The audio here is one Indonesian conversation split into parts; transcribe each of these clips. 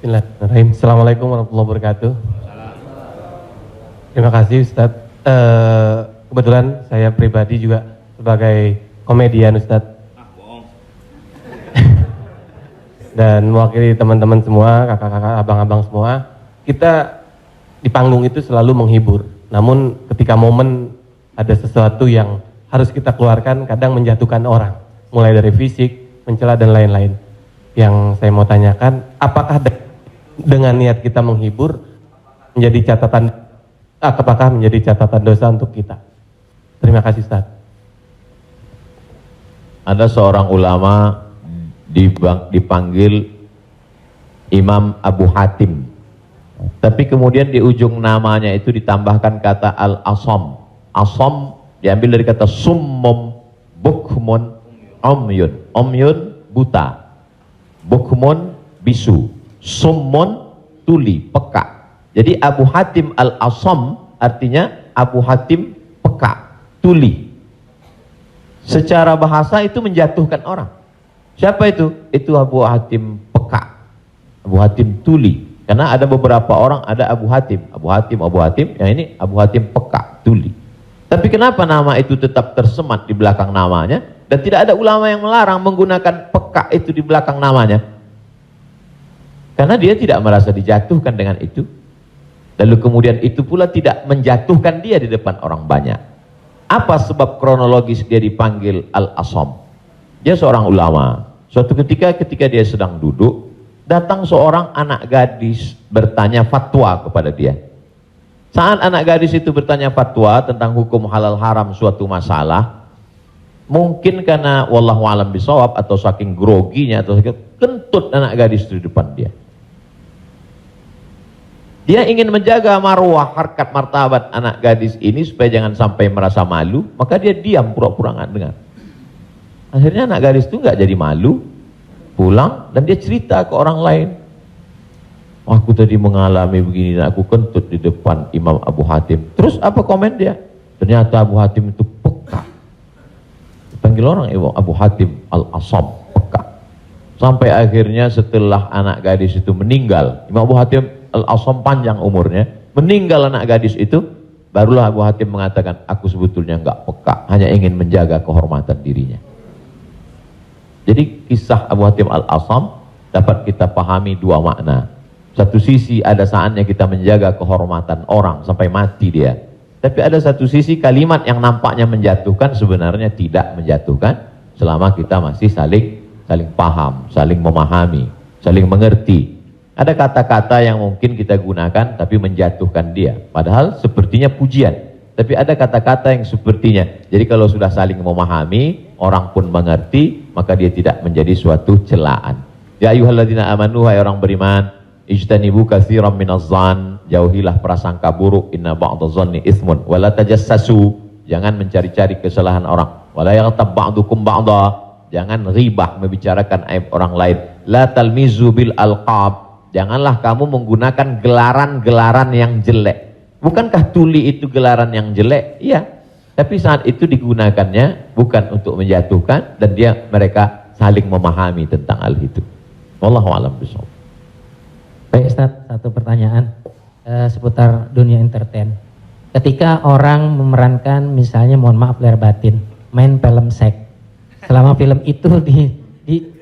Bismillahirrahmanirrahim. Assalamualaikum warahmatullahi wabarakatuh. Terima kasih Ustadz. Kebetulan saya pribadi juga sebagai komedian Ustadz. Dan mewakili teman-teman semua, kakak-kakak, abang-abang semua. Kita di panggung itu selalu menghibur. Namun ketika momen ada sesuatu yang harus kita keluarkan, kadang menjatuhkan orang. Mulai dari fisik, mencela dan lain-lain. Yang saya mau tanyakan, apakah dengan niat kita menghibur menjadi catatan, apakah menjadi catatan dosa untuk kita? Terima kasih Ustaz. Ada seorang ulama dipanggil Imam Abu Hatim, tapi kemudian di ujung namanya itu ditambahkan kata Al-Asam. Asam diambil dari kata summum, bukmun, omyun. Omyun buta, bukmun bisu, summun tuli, peka. Jadi Abu Hatim Al-Asam artinya Abu Hatim peka, tuli. Secara bahasa itu menjatuhkan orang. Siapa itu? Itu Abu Hatim peka, Abu Hatim tuli. Karena ada beberapa orang, ada Abu Hatim, yang ini Abu Hatim peka, tuli. Tapi kenapa nama itu tetap tersemat di belakang namanya? Dan tidak ada ulama yang melarang menggunakan peka itu di belakang namanya. Karena dia tidak merasa dijatuhkan dengan itu. Lalu kemudian itu pula tidak menjatuhkan dia di depan orang banyak. Apa sebab kronologis dia dipanggil Al-Asam? Dia seorang ulama. Suatu ketika dia sedang duduk, datang seorang anak gadis bertanya fatwa kepada dia. Saat anak gadis itu bertanya fatwa tentang hukum halal haram suatu masalah, mungkin karena wallahu alam bisawab atau saking groginya atau kentut anak gadis itu di depan dia. Dia ingin menjaga marwah, harkat, martabat anak gadis ini supaya jangan sampai merasa malu, maka dia diam, pura-pura nggak dengar. Akhirnya anak gadis itu nggak jadi malu, pulang dan dia cerita ke orang lain. Aku tadi mengalami begini dan aku kentut di depan Imam Abu Hatim. Terus apa komen dia? Ternyata Abu Hatim itu peka. Panggil orang Imam Abu Hatim Al-Asam, peka. Sampai akhirnya setelah anak gadis itu meninggal, Imam Abu Hatim Al-Asam panjang umurnya, meninggal anak gadis itu, barulah Abu Hatim mengatakan, aku sebetulnya enggak peka, hanya ingin menjaga kehormatan dirinya. Jadi kisah Abu Hatim Al-Asam dapat kita pahami dua makna. Satu sisi ada saatnya kita menjaga kehormatan orang sampai mati dia. Tapi ada satu sisi kalimat yang nampaknya menjatuhkan sebenarnya tidak menjatuhkan selama kita masih saling paham, saling memahami, saling mengerti. Ada kata-kata yang mungkin kita gunakan tapi menjatuhkan dia. Padahal sepertinya pujian. Tapi ada kata-kata yang sepertinya. Jadi kalau sudah saling memahami, orang pun mengerti, maka dia tidak menjadi suatu celaan. Ya ayyuhalladzina amanu, hai orang beriman, ijtanibu katsiran minadh-dhann, jauhilah prasangka buruk, inna ba'dadh-dhanni itsmun, wala tajassasu, jangan mencari-cari kesalahan orang. Wala yaghtab ba'dukum ba'dha, jangan ribah membicarakan aib orang lain. La talmizu bil alqab, janganlah kamu menggunakan gelaran-gelaran yang jelek. Bukankah tuli itu gelaran yang jelek? Iya. Tapi saat itu digunakannya bukan untuk menjatuhkan dan mereka saling memahami tentang hal itu. Wallahu a'lam bishawab. Baik Ustaz, satu pertanyaan seputar dunia entertain. Ketika orang memerankan misalnya, mohon maaf lahir batin, main film seks. Selama film itu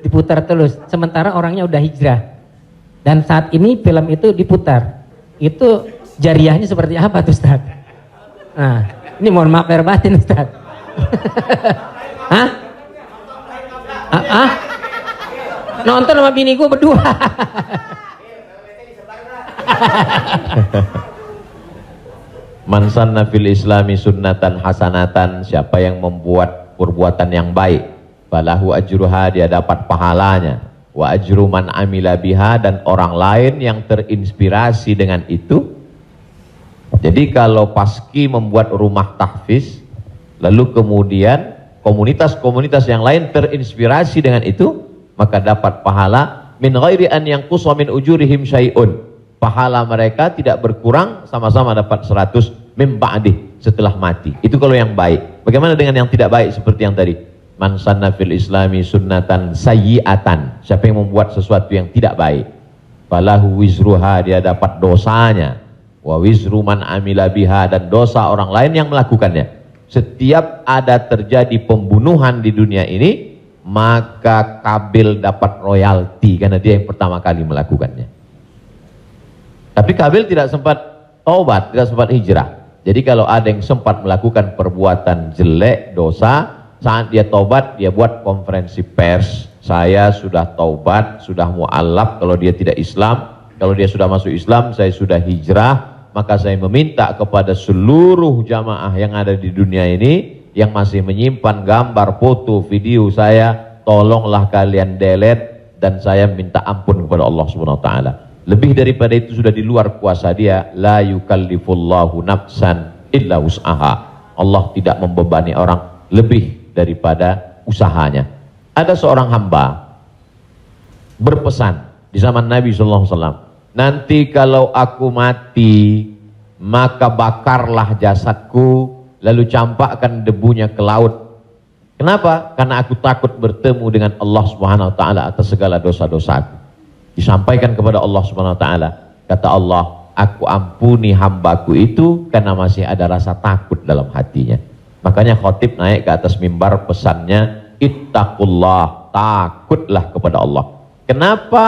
diputar terus, sementara orangnya udah hijrah. Dan saat ini film itu diputar, itu jariahnya seperti apa tuh Ustaz? Nah, ini mohon maaf lahir batin Ustaz. Hah? Nonton sama bini gue berdua. Man sanna fil islami sunnatan hasanatan, siapa yang membuat perbuatan yang baik, falahu ajruha, dia dapat pahalanya. Wa ajru man amila biha, dan orang lain yang terinspirasi dengan itu. Jadi kalau Paski membuat rumah tahfiz, lalu kemudian komunitas-komunitas yang lain terinspirasi dengan itu, maka dapat pahala min ghairi an yanqusa min ujurihim syai'un. Pahala mereka tidak berkurang, sama-sama dapat 100 mim ba'dih, setelah mati. Itu kalau yang baik. Bagaimana dengan yang tidak baik seperti yang tadi? Man sanna fil islami sunnatan sayyi'atan, siapa yang membuat sesuatu yang tidak baik. falahu wizruha, dia dapat dosanya, wa wizru man amila biha, dan dosa orang lain yang melakukannya. Setiap ada terjadi pembunuhan di dunia ini, maka Kabil dapat royalti karena dia yang pertama kali melakukannya. Tapi Kabil tidak sempat taubat, tidak sempat hijrah. Jadi kalau ada yang sempat melakukan perbuatan jelek, dosa, saat dia taubat, dia buat konferensi pers. Saya sudah taubat, sudah mu'alaf kalau dia tidak Islam. Kalau dia sudah masuk Islam, saya sudah hijrah. Maka saya meminta kepada seluruh jamaah yang ada di dunia ini, yang masih menyimpan gambar, foto, video saya, tolonglah kalian delete, dan saya minta ampun kepada Allah Subhanahu wa taala. Lebih daripada itu sudah di luar kuasa dia. La yukallifullahu nafsan illa wus'aha. Allah tidak membebani orang lebih daripada usahanya. Ada seorang hamba berpesan di zaman Nabi SAW, nanti kalau aku mati, maka bakarlah jasadku, lalu campakkan debunya ke laut. Kenapa? Karena aku takut bertemu dengan Allah Subhanahu wa taala atas segala dosa-dosaku. Disampaikan kepada Allah Subhanahu wa taala, kata Allah, aku ampuni hambaku itu karena masih ada rasa takut dalam hatinya. Makanya khotib naik ke atas mimbar, pesannya ittaqullah, takutlah kepada Allah. Kenapa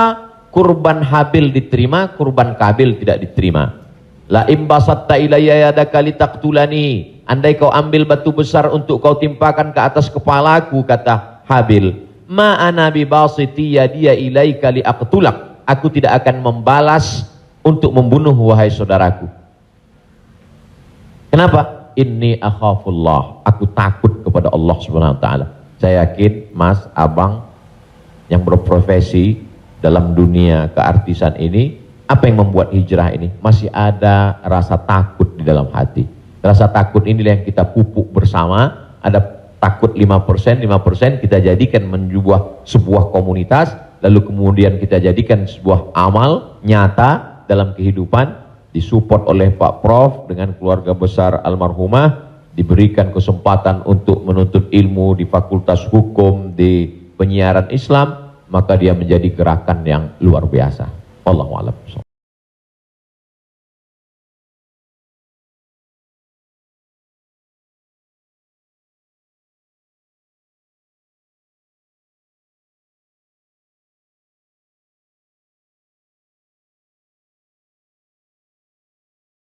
kurban Habil diterima, kurban Kabil tidak diterima? La imbasatta ilayya yadaka litaqtulani, andai kau ambil batu besar untuk kau timpakan ke atas kepalaku, kata Habil, ma ana bibasiti yadiya ilaika liaqtulak, aku tidak akan membalas untuk membunuh wahai saudaraku. Kenapa? Inni akhafullah, aku takut kepada Allah Subhanahu wa taala. Saya yakin Mas, Abang yang berprofesi dalam dunia keartisan ini, apa yang membuat hijrah ini? Masih ada rasa takut di dalam hati. Rasa takut inilah yang kita pupuk bersama. Ada takut 5%, 5% kita jadikan menjadi sebuah komunitas, lalu kemudian kita jadikan sebuah amal nyata dalam kehidupan, disupport oleh Pak Prof dengan keluarga besar almarhumah, diberikan kesempatan untuk menuntut ilmu di Fakultas Hukum, di penyiaran Islam, maka dia menjadi gerakan yang luar biasa. Wallahu a'lam.